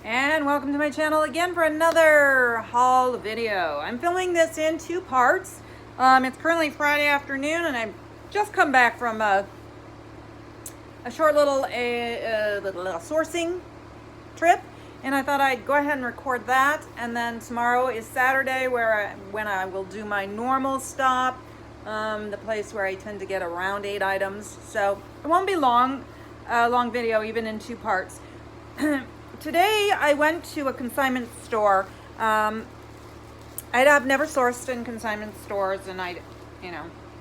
And welcome to my channel again for another haul video. I'm filming this in two parts. It's currently Friday afternoon and I've just come back from a short little sourcing trip, and I thought I'd go ahead and record that. And then tomorrow is Saturday when I will do my normal stop, the place where I tend to get around 8 items. So it won't be long video, even in two parts. Today I went to a consignment store. I've never sourced in consignment stores, and I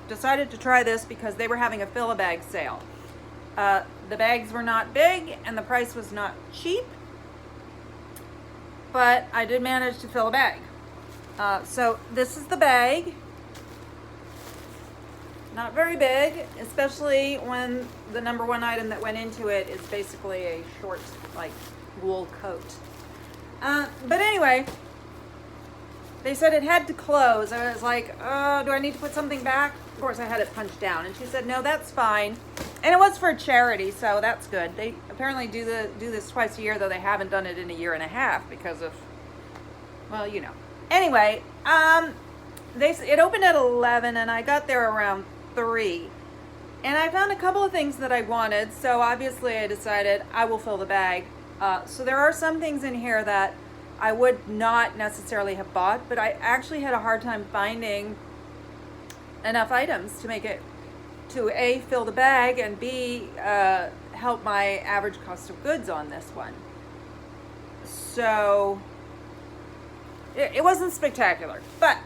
decided to try this because they were having a fill-a-bag sale. The bags were not big and the price was not cheap, but I did manage to fill a bag. So this is the bag. Not very big, especially when the number one item that went into it is basically a short, like, wool coat. But anyway, they said it had to close. I was like, oh, do I need to put something back? Of course, I had it punched down, and she said, no, that's fine. And it was for charity, so that's good. They apparently do this twice a year, though they haven't done it in a year and a half because of, well, you know. Anyway, it opened at 11, and I got there around 3. And I found a couple of things that I wanted, so obviously I decided I will fill the bag. So there are some things in here that I would not necessarily have bought, but I actually had a hard time finding enough items to make it to A, fill the bag, and B, help my average cost of goods on this one. So it wasn't spectacular, but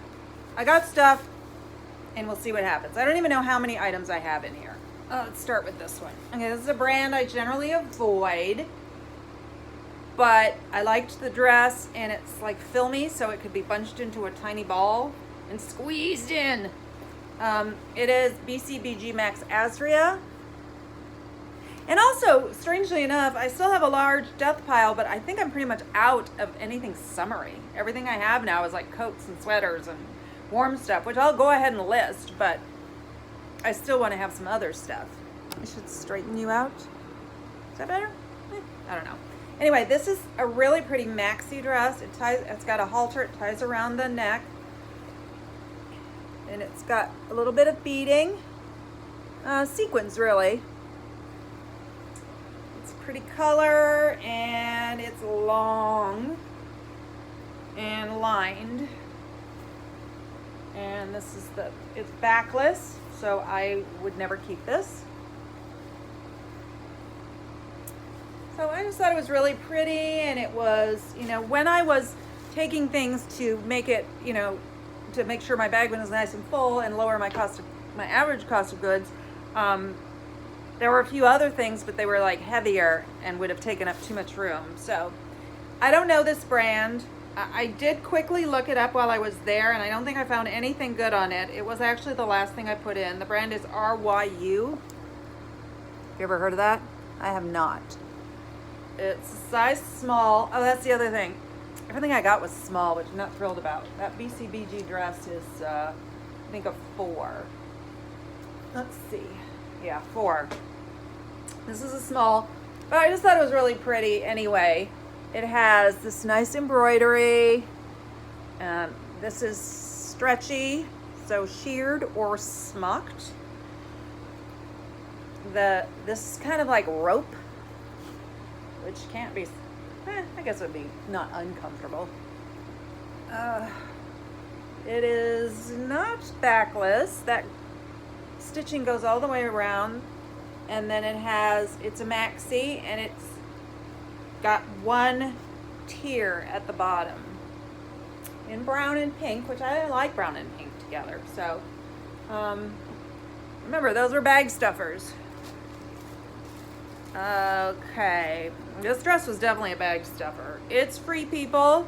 I got stuff, and we'll see what happens. I don't even know how many items I have in here. Let's start with this one. Okay, this is a brand I generally avoid, but I liked the dress, and it's like filmy, so it could be bunched into a tiny ball and squeezed in. It is BCBG Max Azria. And also, strangely enough, I still have a large death pile, but I think I'm pretty much out of anything summery. Everything I have now is like coats and sweaters and warm stuff, which I'll go ahead and list, but I still want to have some other stuff. I should straighten you out. Is that better? I don't know. Anyway, this is a really pretty maxi dress. It's got a halter, it ties around the neck. And it's got a little bit of beading. Sequins, really. It's a pretty color, and it's long and lined. And this is it's backless, so I would never keep this. So I just thought it was really pretty, and it was, when I was taking things to make it, to make sure my bag was nice and full and lower my average cost of goods, there were a few other things, but they were like heavier and would have taken up too much room. So I don't know this brand. I did quickly look it up while I was there, and I don't think I found anything good on it. It was actually the last thing I put in. The brand is RYU. Have you ever heard of that? I have not. It's a size small. Oh, that's the other thing. Everything I got was small, which I'm not thrilled about. That BCBG dress is, I think, a 4. Let's see. Yeah, 4. This is a small, but I just thought it was really pretty anyway. It has this nice embroidery. This is stretchy, so sheared or smocked. This is kind of like rope, which can't be, I guess it would be not uncomfortable. It is not backless. That stitching goes all the way around, and then it's a maxi, and it's got one tier at the bottom in brown and pink, which I like brown and pink together. So remember, those were bag stuffers. Okay, this dress was definitely a bag stuffer. It's free, people,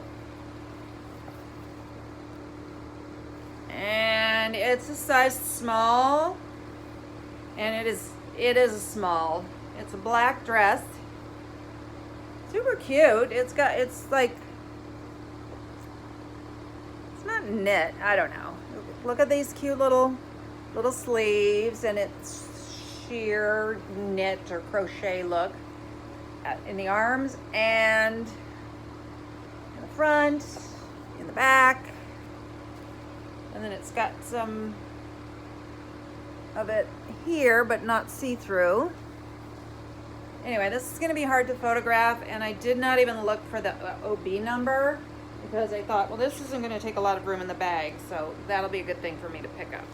and it's a size small, and it is a small. It's a black dress. Super cute. It's like, it's not knit. I don't know. Look at these cute little sleeves, and it's sheer knit or crochet look in the arms, and front, in the back, and then it's got some of it here, but not see-through. Anyway, this is going to be hard to photograph, and I did not even look for the OB number because I thought, well, this isn't going to take a lot of room in the bag, so that'll be a good thing for me to pick up.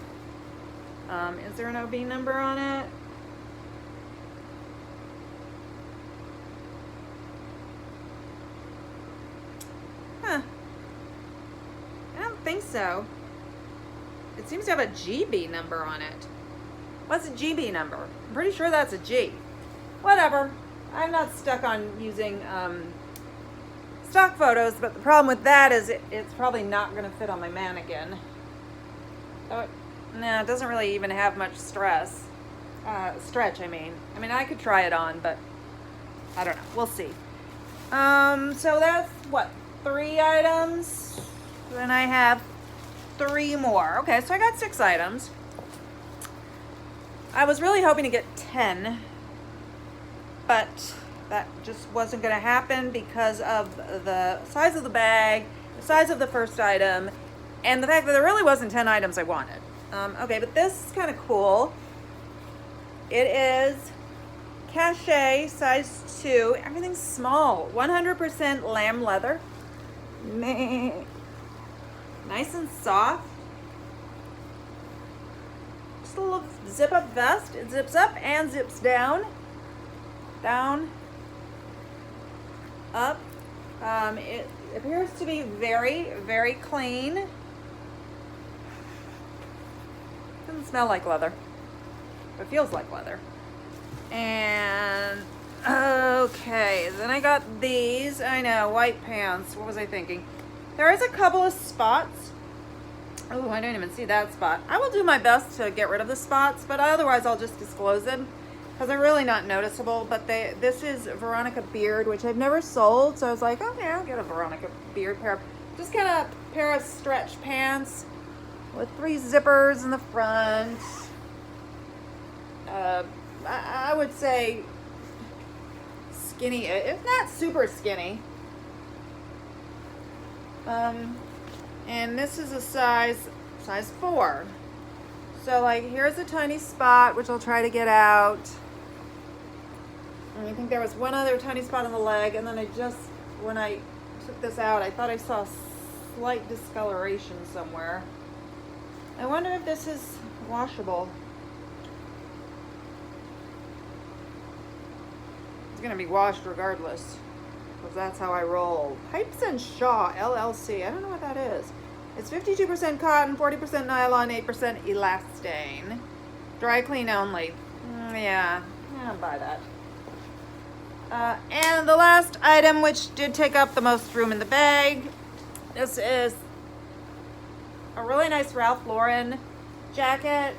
Is there an OB number on it? Huh. I don't think so. It seems to have a GB number on it. What's a GB number? I'm pretty sure that's a G. Whatever. I'm not stuck on using stock photos, but the problem with that is it's probably not going to fit on my mannequin. Oh, no, it doesn't really even have much stretch, I mean. I could try it on, but I don't know. We'll see. So that's, what, 3 items? Then I have 3 more. Okay, so I got 6 items. I was really hoping to get 10, but that just wasn't going to happen because of the size of the bag, the size of the first item, and the fact that there really wasn't 10 items I wanted. Okay, but this is kind of cool. It is cachet size 2. Everything's small. 100% lamb leather. Nice and soft. Just a little zip up vest. It zips up and zips down. Down. Up. It appears to be very, very clean. Doesn't smell like leather. It feels like leather. And okay, then I got these. I know, white pants. What was I thinking? There is a couple of spots. Oh, I didn't even see that spot. I will do my best to get rid of the spots, but otherwise I'll just disclose them because they're really not noticeable. But this is Veronica Beard, which I've never sold, so I was like, okay, I'll get a Veronica Beard pair of stretch pants with 3 zippers in the front. I would say skinny. It's not super skinny. And this is a size 4. So like here's a tiny spot which I'll try to get out. And I think there was one other tiny spot on the leg, and then when I took this out, I thought I saw a slight discoloration somewhere. I wonder if this is washable. It's gonna be washed regardless, because that's how I roll. Pipes and Shaw LLC. I don't know what that is. It's 52% cotton, 40% nylon, 8% elastane. Dry clean only. Yeah, I don't buy that. And the last item, which did take up the most room in the bag, this is a really nice Ralph Lauren jacket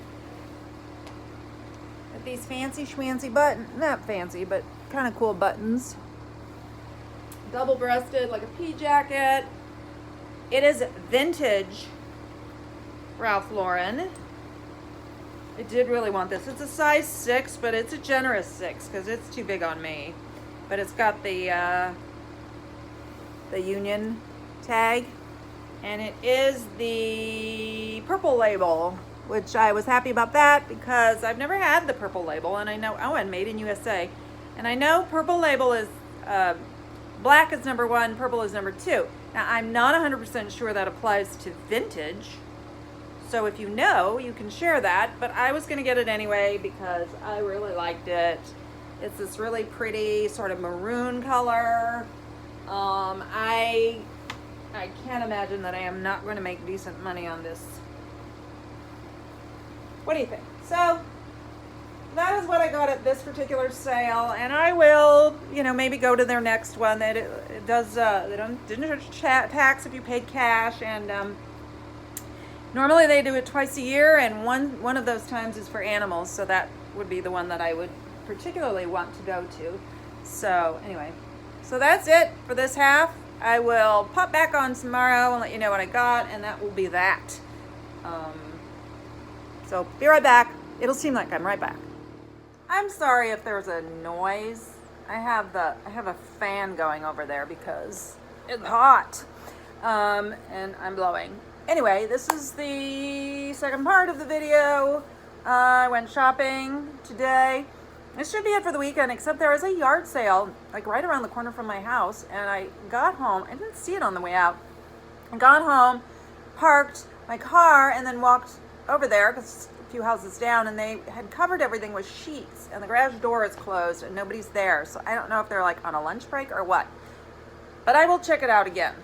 with these fancy schmancy buttons. Not fancy, but kind of cool buttons. Double-breasted, like a pea jacket. It is vintage Ralph Lauren. I did really want this. It's a size 6, but it's a generous 6 because it's too big on me. But it's got the Union tag, and it is the purple label, which I was happy about that because I've never had the purple label, and I know, and made in USA, and I know purple label is black is number 1, purple is number 2. Now I'm not 100% sure that applies to vintage, so if you know, you can share that, but I was going to get it anyway because I really liked it. It's this really pretty sort of maroon color. I can't imagine that I am not going to make decent money on this. What do you think? So that is what I got at this particular sale, and I will, maybe go to their next one. It does. They didn't charge tax if you paid cash, and normally they do it twice a year, and one of those times is for animals, so that would be the one that I would particularly want to go to. So anyway, so that's it for this half. I will pop back on tomorrow and let you know what I got, and that will be that. So be right back. It'll seem like I'm right back. I'm sorry if there's a noise. I have a fan going over there because it's hot. And I'm blowing. Anyway, this is the second part of the video. I went shopping today. This should be it for the weekend, except there is a yard sale like right around the corner from my house, and I got home. I didn't see it on the way out. I got home, parked my car, and then walked over there because a few houses down, and they had covered everything with sheets, and the garage door is closed and nobody's there. So I don't know if they're like on a lunch break or what, but I will check it out again.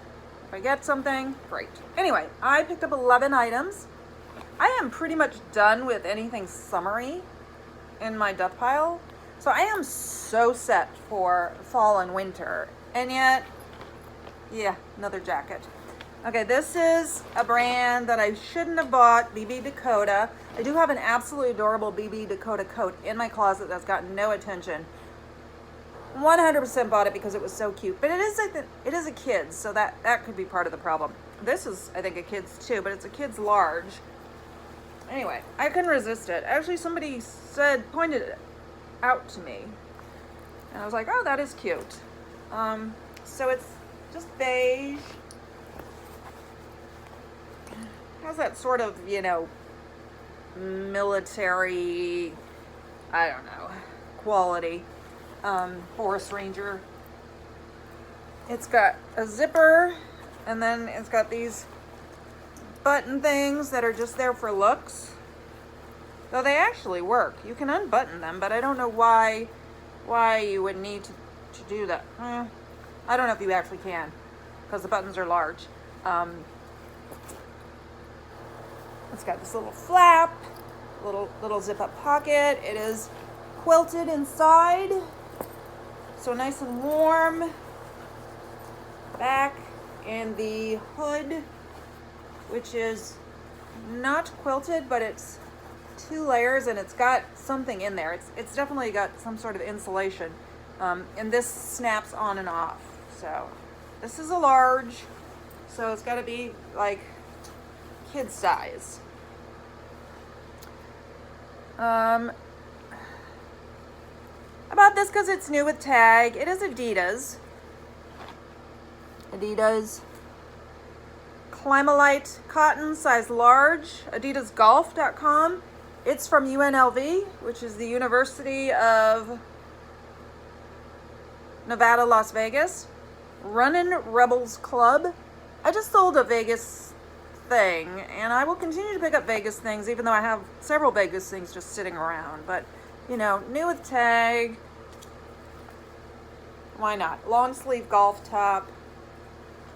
If I get something, great. Anyway, I picked up 11 items. I am pretty much done with anything summery in my duck pile. So I am so set for fall and winter. And yet, yeah, another jacket. Okay, this is a brand that I shouldn't have bought, BB Dakota. I do have an absolutely adorable BB Dakota coat in my closet that's gotten no attention. 100% bought it because it was so cute, but it is a kid's, so that could be part of the problem. This is, I think, a kid's too, but it's a kid's large. Anyway, I couldn't resist it. Actually, somebody pointed it out to me, and I was like, oh, that is cute. So it's just beige. Has that sort of, military, I don't know, quality. Forest Ranger. It's got a zipper, and then it's got these button things that are just there for looks. Though they actually work. You can unbutton them, but I don't know why you would need to do that. I don't know if you actually can, because the buttons are large. It's got this little flap, little zip-up pocket. It is quilted inside, so nice and warm. Back, and the hood, which is not quilted, but it's 2 layers, and it's got something in there. It's definitely got some sort of insulation, and this snaps on and off. So this is a large, so it's got to be like kid size. I bought this because it's new with tag. It is Adidas. Climalite cotton, size large. AdidasGolf.com. It's from UNLV, which is the University of Nevada, Las Vegas. Runnin' Rebels Club. I just sold a Vegas thing, and I will continue to pick up Vegas things, even though I have several Vegas things just sitting around. But, new with tag. Why not? Long sleeve golf top.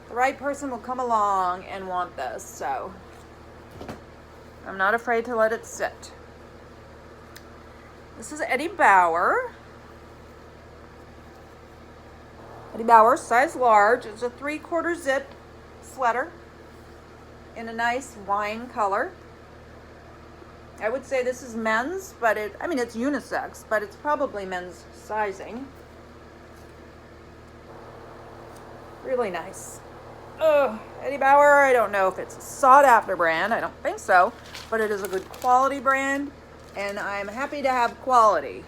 The right person will come along and want this, so I'm not afraid to let it sit. This is Eddie Bauer. Eddie Bauer, size large. It's a 3/4 zip sweater in a nice wine color. I would say this is men's, but it's unisex, but it's probably men's sizing. Really nice. Eddie Bauer, I don't know if it's a sought-after brand. I don't think so, but it is a good quality brand, and I'm happy to have quality.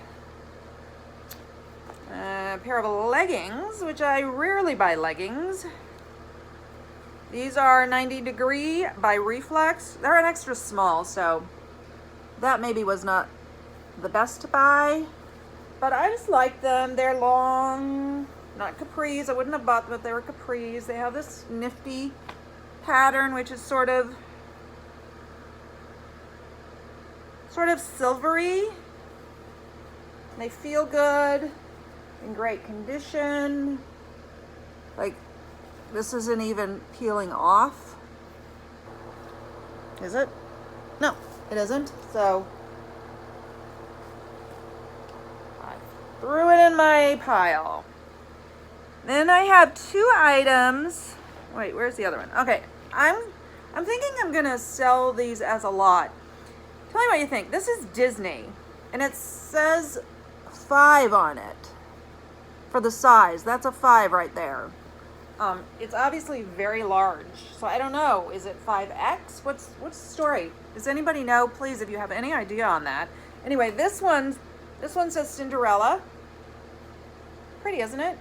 A pair of leggings, which I rarely buy leggings. These are 90 Degree by Reflex. They're an extra small, so that maybe was not the best to buy, but I just like them. They're long, not capris. I wouldn't have bought them if they were capris. They have this nifty pattern, which is sort of silvery. They feel good, in great condition. Like, this isn't even peeling off. Is it? No, it isn't. So I threw it in my pile. Then I have 2 items. Wait, where's the other one? Okay, I'm thinking I'm gonna sell these as a lot. Tell me what you think. This is Disney, and it says 5 on it for the size. That's a 5 right there. It's obviously very large, so I don't know. Is it 5X? What's the story? Does anybody know? Please, if you have any idea on that. Anyway, this one says Cinderella. Pretty, isn't it?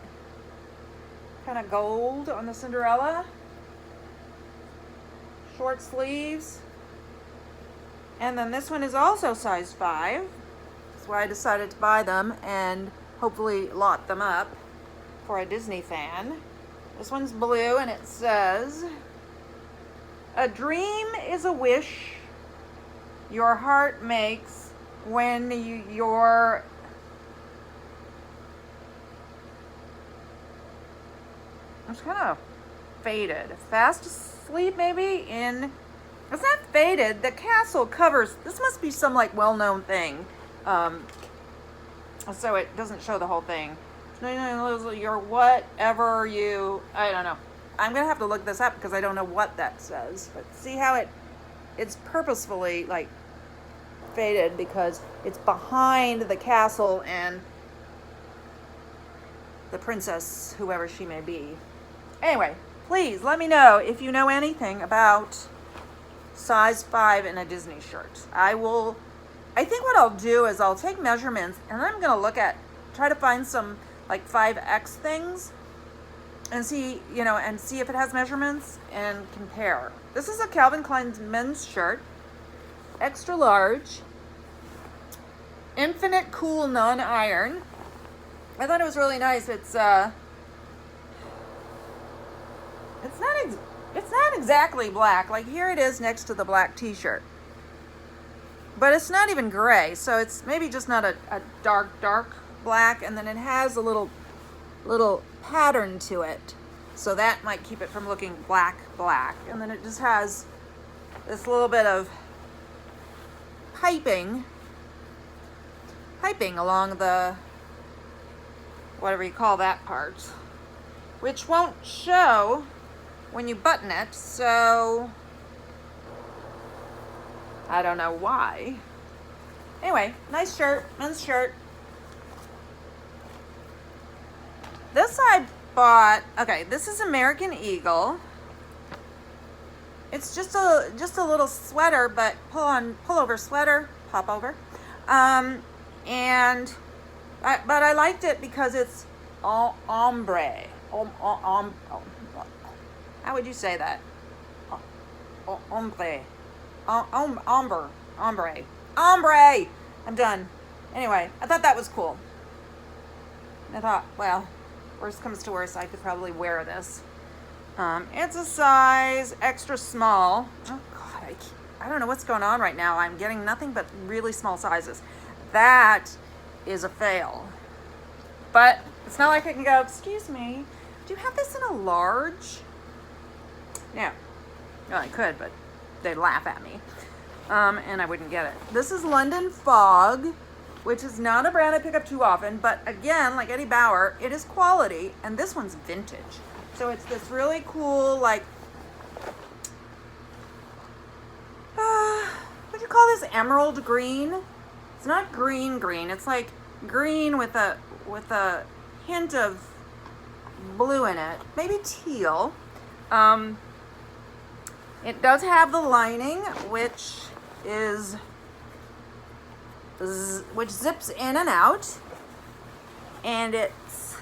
Kind of gold on the Cinderella. short sleeves. And then this one is also size 5. That's why I decided to buy them and hopefully lot them up for a Disney fan. This one's blue and it says, "A dream is a wish your heart makes when you're..." It's kind of faded. Fast asleep maybe in... It's not faded. The castle covers... This must be some like well-known thing. So it doesn't show the whole thing. You're whatever you... I don't know. I'm going to have to look this up because I don't know what that says. But see how it's purposefully like faded because it's behind the castle and the princess, whoever she may be. Anyway, please let me know if you know anything about size 5 in a Disney shirt. I think what I'll do is I'll take measurements and I'm going to try to find some like 5X things and see, and see if it has measurements and compare. This is a Calvin Klein men's shirt, extra large, infinite cool non-iron. I thought it was really nice. It's not exactly black. Like here it is next to the black t-shirt. But it's not even gray, so it's maybe just not a dark black, and then it has a little pattern to it. So that might keep it from looking black. And then it just has this little bit of piping along the, whatever you call that part, which won't show when you button it, so I don't know why. Anyway, nice shirt, men's shirt. This I bought, okay, this is American Eagle. It's just a little sweater, but pullover sweater, popover. But I liked it because it's ombre. How would you say that? Ombre. Ombre. I'm done. Anyway, I thought that was cool. I thought, well, worst comes to worst, I could probably wear this. It's a size extra small. Oh God, I don't know what's going on right now. I'm getting nothing but really small sizes. That is a fail. But it's not like I can go, excuse me, do you have this in a large? Yeah. Well, I could, but they'd laugh at me. And I wouldn't get it. This is London Fog, which is not a brand I pick up too often, but again, like Eddie Bauer, it is quality, and this one's vintage. So it's this really cool, like, what do you call this? Emerald green? It's not green, it's like green with a hint of blue in it. Maybe teal. It does have the lining, which zips in and out, and it's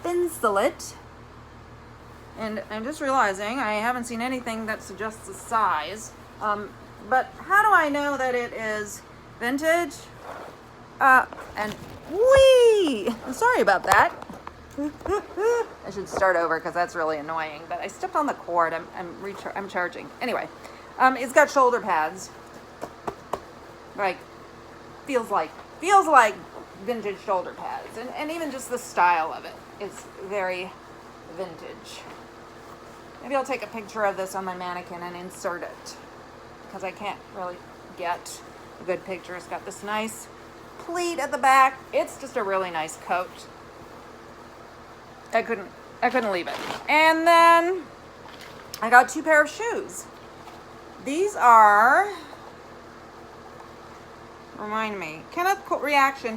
Thinsulate. And I'm just realizing I haven't seen anything that suggests the size. But how do I know that it is vintage? And whee! I'm sorry about that. I should start over because that's really annoying. But I stepped on the cord. I'm charging. Anyway, it's got shoulder pads. Like feels like vintage shoulder pads, and even just the style of it is very vintage. Maybe I'll take a picture of this on my mannequin and insert it because I can't really get a good picture. It's got this nice pleat at the back. It's just a really nice coat. I couldn't leave it. And then I got 2 pair of shoes. These are, remind me, Kenneth Cole Reaction.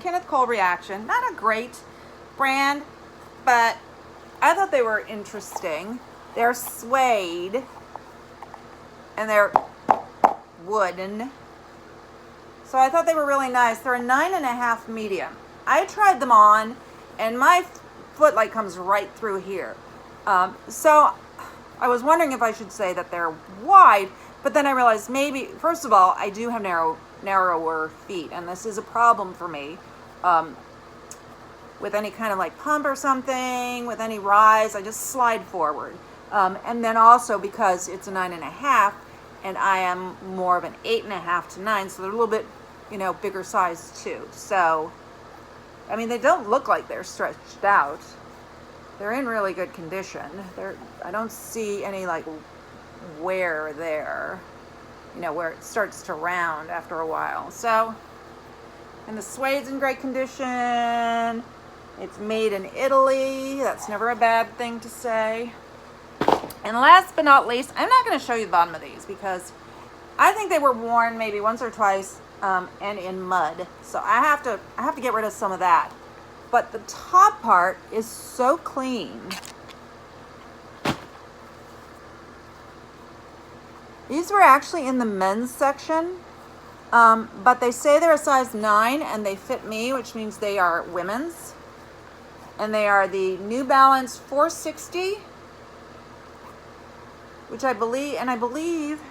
Not a great brand, but I thought they were interesting. They're suede and they're wooden. So I thought they were really nice. They're a 9.5 medium. I tried them on and my foot like comes right through here. So I was wondering if I should say that they're wide, but then I realized maybe, first of all, I do have narrower feet, and this is a problem for me. With any kind of like pump or something, with any rise, I just slide forward. And then also because it's a 9.5, and I am more of an 8.5 to 9, so they're a little bit, bigger size too. So, I mean, they don't look like they're stretched out. They're in really good condition. I don't see any like wear there, where it starts to round after a while. So, and the suede's in great condition. It's made in Italy. That's never a bad thing to say. And last but not least, I'm not going to show you the bottom of these because I think they were worn maybe once or twice and in mud. So I have to get rid of some of that. But the top part is so clean. These were actually in the men's section, but they say they're a size 9 and they fit me, which means they are women's. And they are the New Balance 460, which I believe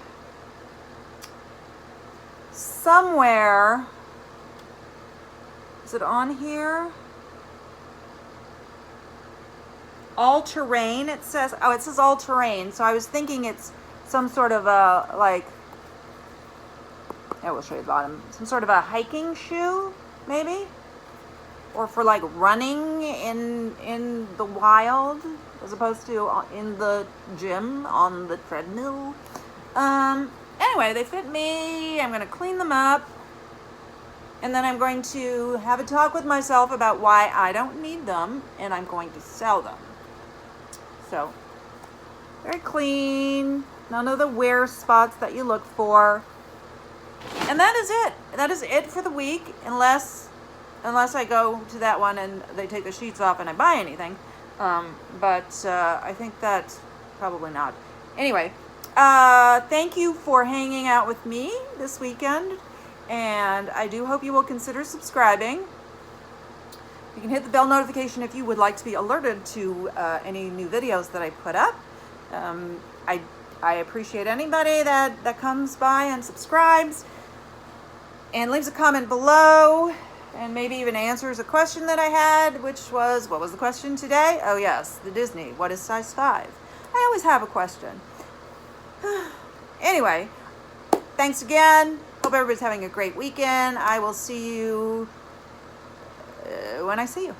somewhere, is it on here? All-terrain, it says. Oh, it says all-terrain. So I was thinking it's some sort of a, like, I will show you the bottom. Some sort of a hiking shoe, maybe? Or for like running in the wild, as opposed to in the gym on the treadmill. Anyway, they fit me. I'm going to clean them up. And then I'm going to have a talk with myself about why I don't need them. And I'm going to sell them. So, very clean. None of the wear spots that you look for. And that is it. That is it for the week. Unless I go to that one and they take the sheets off and I buy anything. But I think that probably not. Anyway, thank you for hanging out with me this weekend. And I do hope you will consider subscribing. You can hit the bell notification if you would like to be alerted to any new videos that I put up. I appreciate anybody that comes by and subscribes and leaves a comment below and maybe even answers a question that I had, which was, what was the question today? Oh yes, the Disney. What is size 5? I always have a question. Anyway, thanks again. Hope everybody's having a great weekend. I will see you when I see you.